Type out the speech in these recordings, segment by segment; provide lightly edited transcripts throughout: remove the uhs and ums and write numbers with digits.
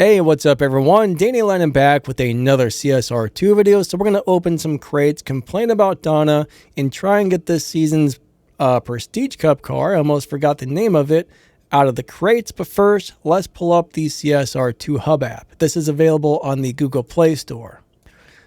Hey, what's up everyone? Danny Lennon back with another CSR2 video. So we're going to open some crates, complain about Donna, and try and get this season's Prestige Cup car, I almost forgot the name of it, out of the crates. But first, let's pull up the CSR2 Hub app. This is available on the Google Play Store.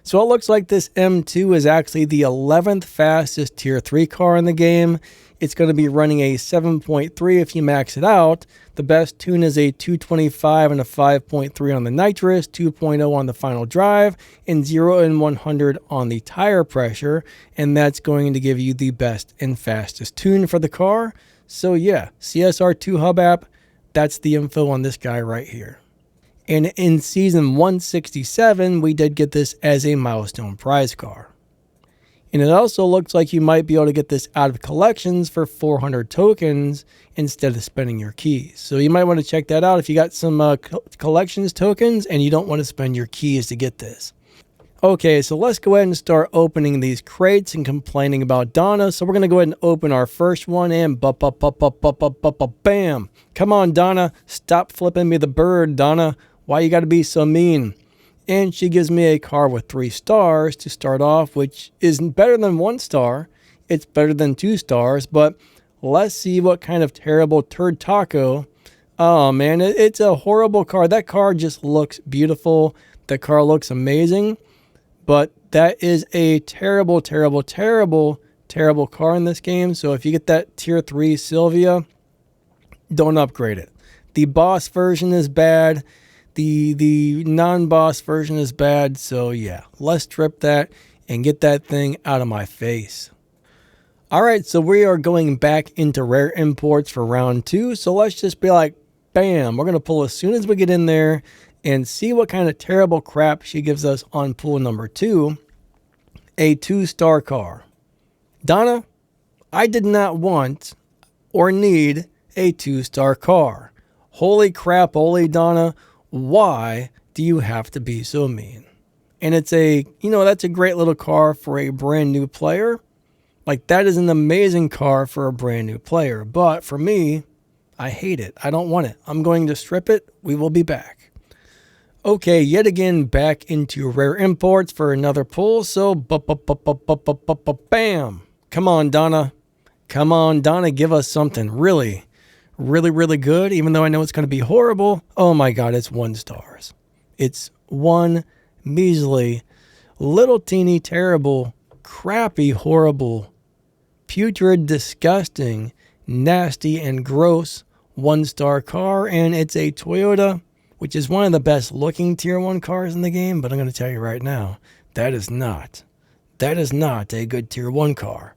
So it looks like this M2 is actually the 11th fastest Tier 3 car in the game. It's going to be running a 7.3 if you max it out. The best tune is a 225 and a 5.3 on the nitrous, 2.0 on the final drive, and 0 and 100 on the tire pressure. And that's going to give you the best and fastest tune for the car. So yeah, CSR2 Hub app, that's the info on this guy right here. And in season 167, we did get this as a milestone prize car. And it also looks like you might be able to get this out of collections for 400 tokens instead of spending your keys. So you might want to check that out if you got some collections tokens and you don't want to spend your keys to get this. Okay, so let's go ahead and start opening these crates and complaining about Donna. So we're going to go ahead and open our first one and bam. Come on, Donna. Stop flipping me the bird, Donna. Why you got to be so mean? And she gives me a car with 3 stars to start off, which is better than 1 star. It's better than 2 stars, but let's see what kind of terrible turd taco. Oh man, it's a horrible car. That car just looks beautiful. The car looks amazing, but that is a terrible car in this game. So if you get that Tier 3 Sylvia, don't upgrade it. The boss version is bad. The non-boss version is bad, so yeah, let's strip that and get that thing out of my face. Alright, so we are going back into rare imports for round 2, so let's just be like, bam, we're going to pull as soon as we get in there and see what kind of terrible crap she gives us on pool number 2, a 2-star car. Donna, I did not want or need a 2-star car. Holy crap, holy Donna. Why do you have to be so mean? And it's that's a great little car for a brand new player. Like, that is an amazing car for a brand new player. But for me, I hate it. I don't want it. I'm going to strip it. We will be back. Okay, yet again, back into rare imports for another pull. So, bam. Come on, Donna. Come on, Donna. Give us something really good, even though I know it's going to be horrible. Oh my god, it's 1 stars. It's 1 measly, little teeny, terrible, crappy, horrible, putrid, disgusting, nasty, and gross 1-star car. And it's a Toyota, which is one of the best looking Tier 1 cars in the game. But I'm going to tell you right now, that is not a good Tier 1 car.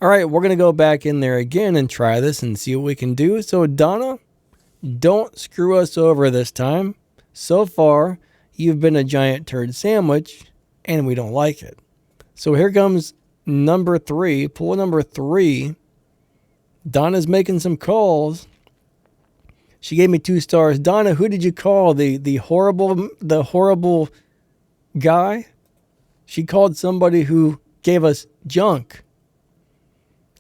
Alright, we're going to go back in there again and try this and see what we can do. So Donna, don't screw us over this time. So far, you've been a giant turd sandwich, and we don't like it. So here comes number 3, pool number 3. Donna's making some calls. She gave me 2 stars. Donna, who did you call? The horrible guy? She called somebody who gave us junk.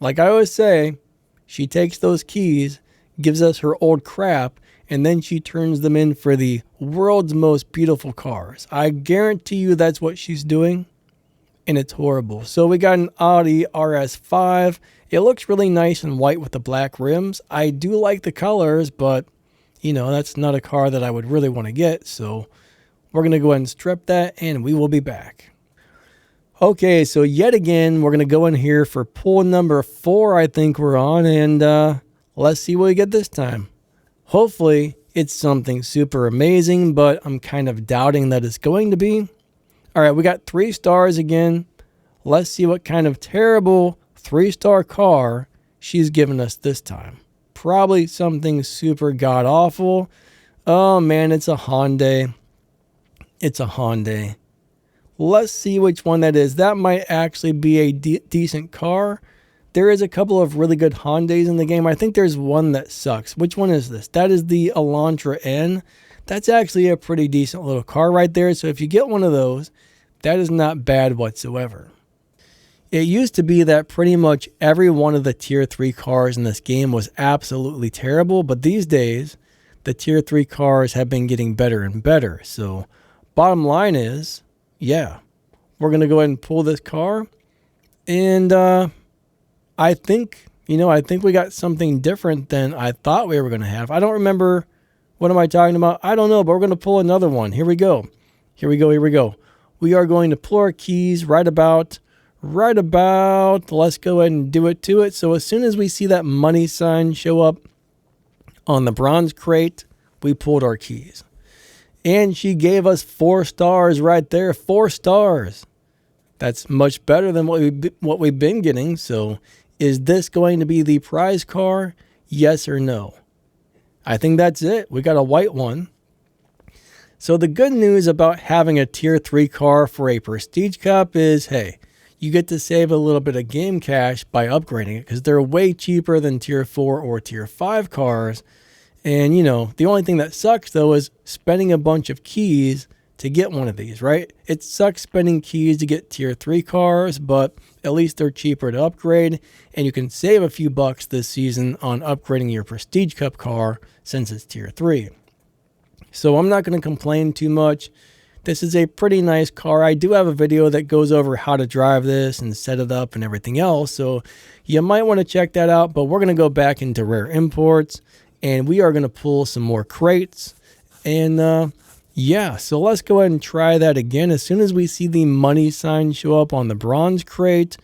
Like I always say, she takes those keys, gives us her old crap, and then she turns them in for the world's most beautiful cars. I guarantee you that's what she's doing, and it's horrible. So we got an Audi RS5. It looks really nice and white with the black rims. I do like the colors, but, that's not a car that I would really want to get. So we're going to go ahead and strip that, and we will be back. Okay, so yet again, we're going to go in here for pool number 4, I think we're on, and let's see what we get this time. Hopefully, it's something super amazing, but I'm kind of doubting that it's going to be. All right, we got 3 stars again. Let's see what kind of terrible 3-star car she's given us this time. Probably something super god-awful. Oh, man, it's a Hyundai. It's a Hyundai. Let's see which one that is. That might actually be a decent car. There is a couple of really good Hyundais in the game. I think there's one that sucks. Which one is this? That is the Elantra N. That's actually a pretty decent little car right there. So if you get one of those, that is not bad whatsoever. It used to be that pretty much every one of the Tier 3 cars in this game was absolutely terrible. But these days, the tier 3 cars have been getting better and better. So bottom line is, yeah, we're going to go ahead and pull this car. And I think we got something different than I thought we were going to have. I don't remember. What am I talking about? I don't know, but we're going to pull another one. Here we go. We are going to pull our keys right about. Let's go ahead and do it to it. So as soon as we see that money sign show up on the bronze crate, we pulled our keys. And she gave us 4 stars right there. 4 stars. That's much better than what we've been getting. So is this going to be the prize car? Yes or no? I think that's it. We got a white one. So the good news about having a tier 3 car for a Prestige Cup is, hey, you get to save a little bit of game cash by upgrading it because they're way cheaper than tier 4 or tier 5 cars. And, the only thing that sucks, though, is spending a bunch of keys to get one of these, right? It sucks spending keys to get tier 3 cars, but at least they're cheaper to upgrade, and you can save a few bucks this season on upgrading your Prestige Cup car since it's tier 3. So I'm not going to complain too much. This is a pretty nice car. I do have a video that goes over how to drive this and set it up and everything else, so you might want to check that out, but we're going to go back into rare imports, and we are going to pull some more crates, and yeah, so let's go ahead and try that again. As soon as we see the money sign show up on the bronze crate,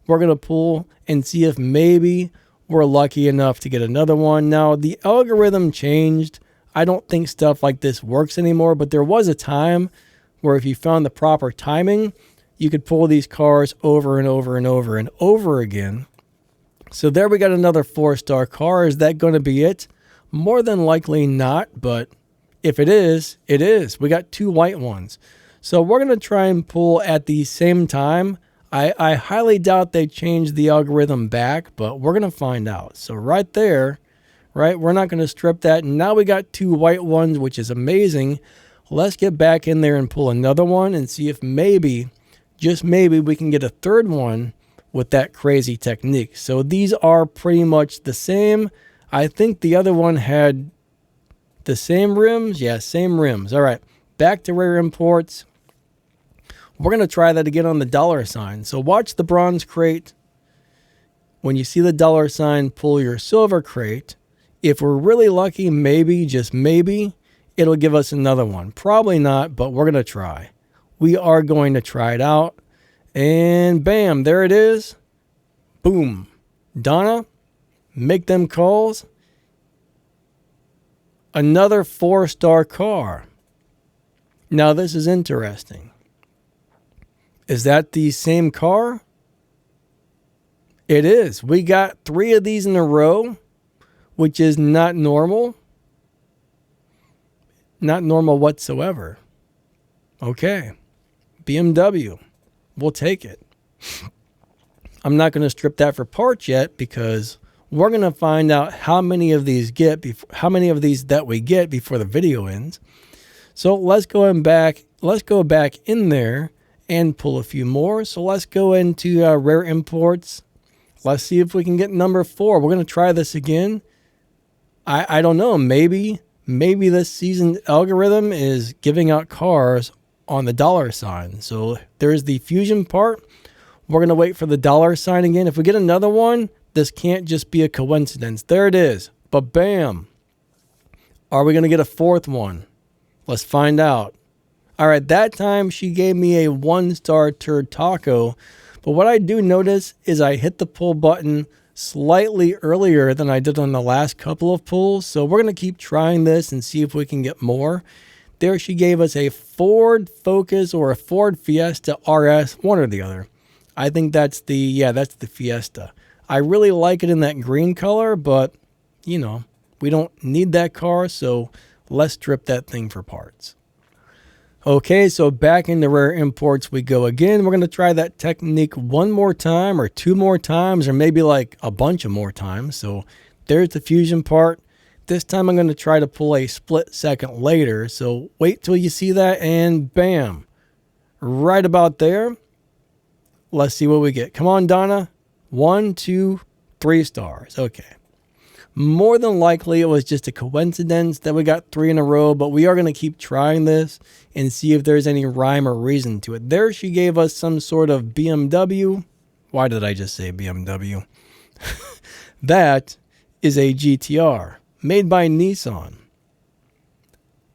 we're going to pull and see if maybe we're lucky enough to get another one. Now, the algorithm changed. I don't think stuff like this works anymore, but there was a time where if you found the proper timing, you could pull these cars over and over and over and over again. So there we got another 4-star car. Is that going to be it? More than likely not, but if it is, it is. We got 2 white ones. So we're going to try and pull at the same time. I highly doubt they changed the algorithm back, but we're going to find out. So right there, right, we're not going to strip that. Now we got 2 white ones, which is amazing. Let's get back in there and pull another one and see if maybe, just maybe, we can get a 3rd one with that crazy technique. So these are pretty much the same. I think the other one had the same rims? Yeah, same rims. All right, back to rare imports. We're going to try that again on the dollar sign. So watch the bronze crate. When you see the dollar sign, pull your silver crate. If we're really lucky, maybe, just maybe, it'll give us another one. Probably not, but we're going to try. We are going to try it out. And bam, there it is. Boom. Donna, make them calls. Another 4-star car. Now this is interesting. Is that the same car? It is. We got 3 of these in a row, which is not normal. Not normal whatsoever. Okay. BMW. We'll take it. I'm not going to strip that for parts yet because we're going to find out how many of these that we get before the video ends. So let's go back in there and pull a few more. So let's go into rare imports. Let's see if we can get number 4. We're going to try this again. I don't know. Maybe this season's algorithm is giving out cars on the dollar sign. So there's the fusion part. We're going to wait for the dollar sign again. If we get another one, this can't just be a coincidence. There it is. But bam. Are we going to get a 4th one? Let's find out. All right, that time she gave me a 1-star turd taco. But what I do notice is I hit the pull button slightly earlier than I did on the last couple of pulls. So we're going to keep trying this and see if we can get more. There she gave us a Ford Focus or a Ford Fiesta RS, one or the other. I think that's the Fiesta. I really like it in that green color, but, we don't need that car, so let's strip that thing for parts. Okay, so back into rare imports we go again. We're going to try that technique one more time or 2 more times or maybe like a bunch of more times. So there's the fusion part. This time I'm going to try to pull a split second later. So wait till you see that and bam, right about there. Let's see what we get. Come on, Donna. 1, 2, 3 stars. Okay. More than likely, it was just a coincidence that we got 3 in a row, but we are going to keep trying this and see if there's any rhyme or reason to it. There she gave us some sort of BMW. Why did I just say BMW? That is a GTR made by Nissan.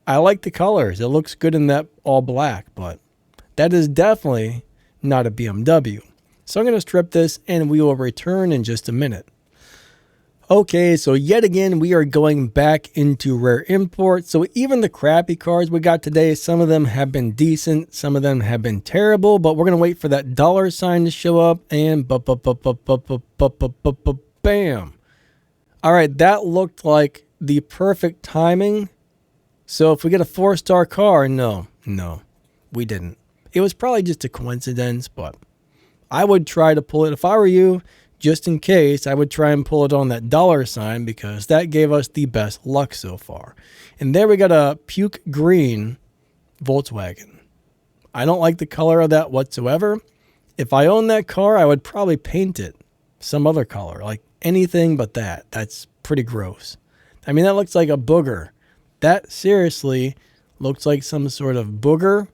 I like the colors. It looks good in that all black, but that is definitely not a BMW. So I'm going to strip this and we will return in just a minute. Okay, so yet again, we are going back into rare imports. So even the crappy cars we got today, some of them have been decent, some of them have been terrible, but we're going to wait for that dollar sign to show up and bam. All right, that looked like the perfect timing. So if we get a 4-star car, no, we didn't. It was probably just a coincidence, but I would try to pull it. If I were you, just in case, I would try and pull it on that dollar sign because that gave us the best luck so far. And there we got a puke green Volkswagen. I don't like the color of that whatsoever. If I owned that car, I would probably paint it some other color, like anything but that. That's pretty gross. I mean, that looks like a booger. That seriously looks like some sort of booger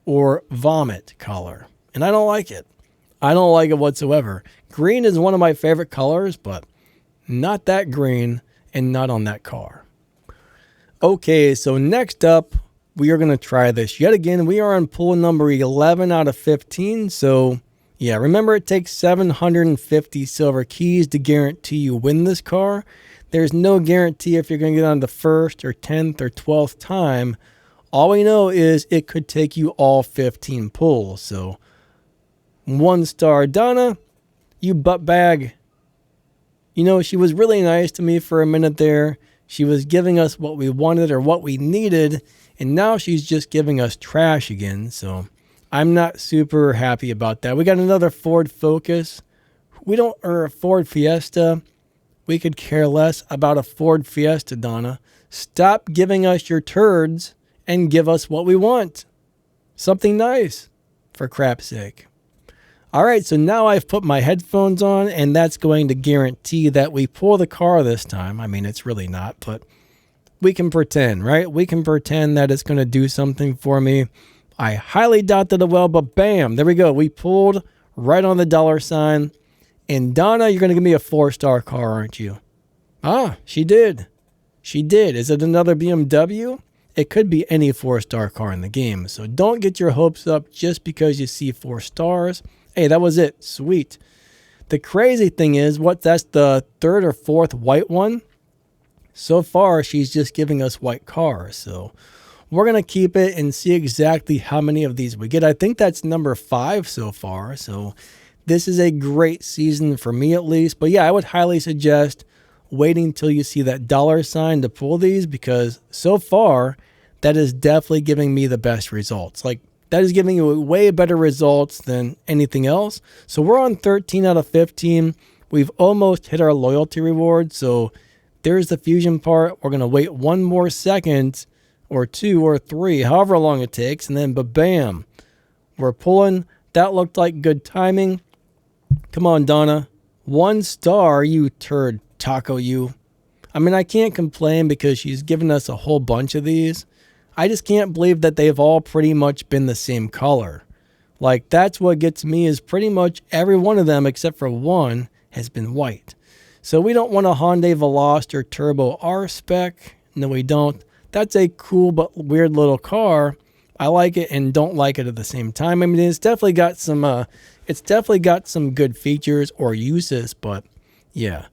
or vomit color. And I don't like it. I don't like it whatsoever. Green is one of my favorite colors, but not that green and not on that car. Okay, so next up, we are going to try this yet again. We are on pull number 11 out of 15. So yeah, remember it takes 750 silver keys to guarantee you win this car. There's no guarantee if you're going to get on the 1st or 10th or 12th time. All we know is it could take you all 15 pulls. So 1-star Donna, you butt bag. You know, she was really nice to me for a minute there. She was giving us what we wanted or what we needed, and now she's just giving us trash again. So I'm not super happy about that. We got another Ford Focus. Or a Ford Fiesta. We could care less about a Ford Fiesta, Donna. Stop giving us your turds and give us what we want. Something nice, for crap's sake. All right, so now I've put my headphones on, and that's going to guarantee that we pull the car this time. I mean, it's really not, but we can pretend, right? We can pretend that it's going to do something for me. I highly doubt that it will, but bam, there we go. We pulled right on the dollar sign. And Donna, you're going to give me a 4-star car, aren't you? Ah, she did. She did. Is it another BMW? It could be any 4-star car in the game. So don't get your hopes up just because you see 4 stars. Hey, that was it. Sweet. The crazy thing is, that's the 3rd or 4th white one. So far, she's just giving us white cars. So we're going to keep it and see exactly how many of these we get. I think that's number 5 so far. So this is a great season for me at least. But yeah, I would highly suggest waiting till you see that dollar sign to pull these, because so far, that is definitely giving me the best results. Like, that is giving you way better results than anything else. So we're on 13 out of 15. We've almost hit our loyalty reward. So there's the fusion part. We're going to wait 1 more second or 2 or 3, however long it takes. And then bam, we're pulling. That looked like good timing. Come on, Donna. 1 star, you turd taco, you. I mean, I can't complain because she's given us a whole bunch of these. I just can't believe that they've all pretty much been the same color. Like, that's what gets me, is pretty much every one of them except for one has been white. So we don't want a Hyundai Veloster Turbo R spec. No, we don't. That's a cool but weird little car. I like it and don't like it at the same time. I mean, it's definitely got some good features or uses, but yeah.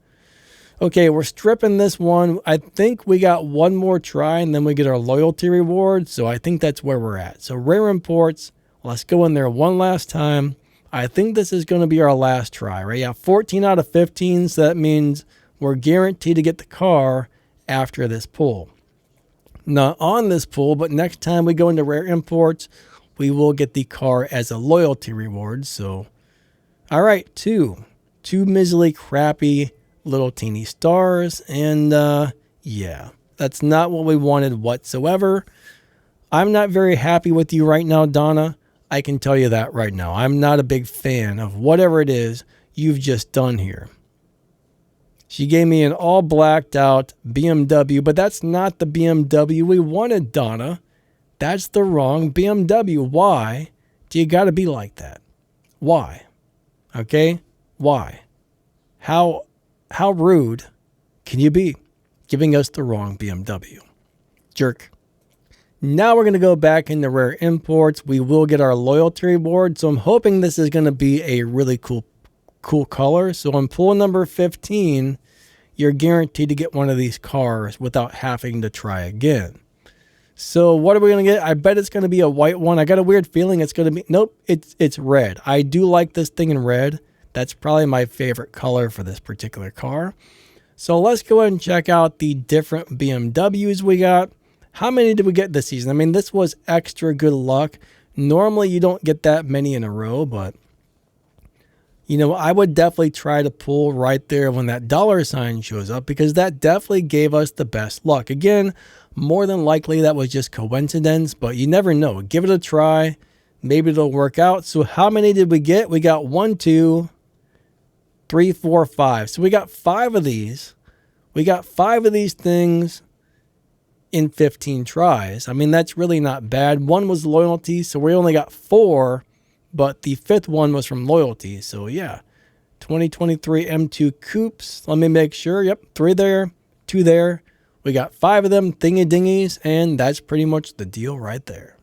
Okay, we're stripping this one. I think we got 1 more try and then we get our loyalty reward. So I think that's where we're at. So rare imports, let's go in there one last time. I think this is going to be our last try, right? Yeah, 14 out of 15. So that means we're guaranteed to get the car after this pull. Not on this pull, but next time we go into rare imports, we will get the car as a loyalty reward. So, all right, two miserably crappy little teeny stars, and yeah, that's not what we wanted whatsoever. I'm not very happy with you right now, Donna. I can tell you that right now. I'm not a big fan of whatever it is you've just done here. She gave me an all blacked out BMW, but that's not the BMW we wanted, Donna. That's the wrong BMW. Why do you got to be like that? Why? Okay? Why? How rude can you be giving us the wrong BMW? Jerk. Now we're going to go back into rare imports. We will get our loyalty reward. So I'm hoping this is going to be a really cool color. So on pull number 15, you're guaranteed to get one of these cars without having to try again. So what are we going to get? I bet it's going to be a white one. I got a weird feeling it's going to be, nope, it's red. I do like this thing in red. That's probably my favorite color for this particular car. So let's go ahead and check out the different BMWs we got. How many did we get this season? I mean, this was extra good luck. Normally, you don't get that many in a row, but, you know, I would definitely try to pull right there when that dollar sign shows up because that definitely gave us the best luck. Again, more than likely, that was just coincidence, but you never know. Give it a try. Maybe it'll work out. So how many did we get? We got 1, 2, 3, 4, 5. So we got 5 of these. We got 5 of these things in 15 tries. I mean, that's really not bad. One was loyalty, so we only got 4, but the 5th one was from loyalty. So yeah, 2023 M2 Coupes. Let me make sure. Yep, 3 there, 2 there. We got 5 of them thingy-dingies, and that's pretty much the deal right there.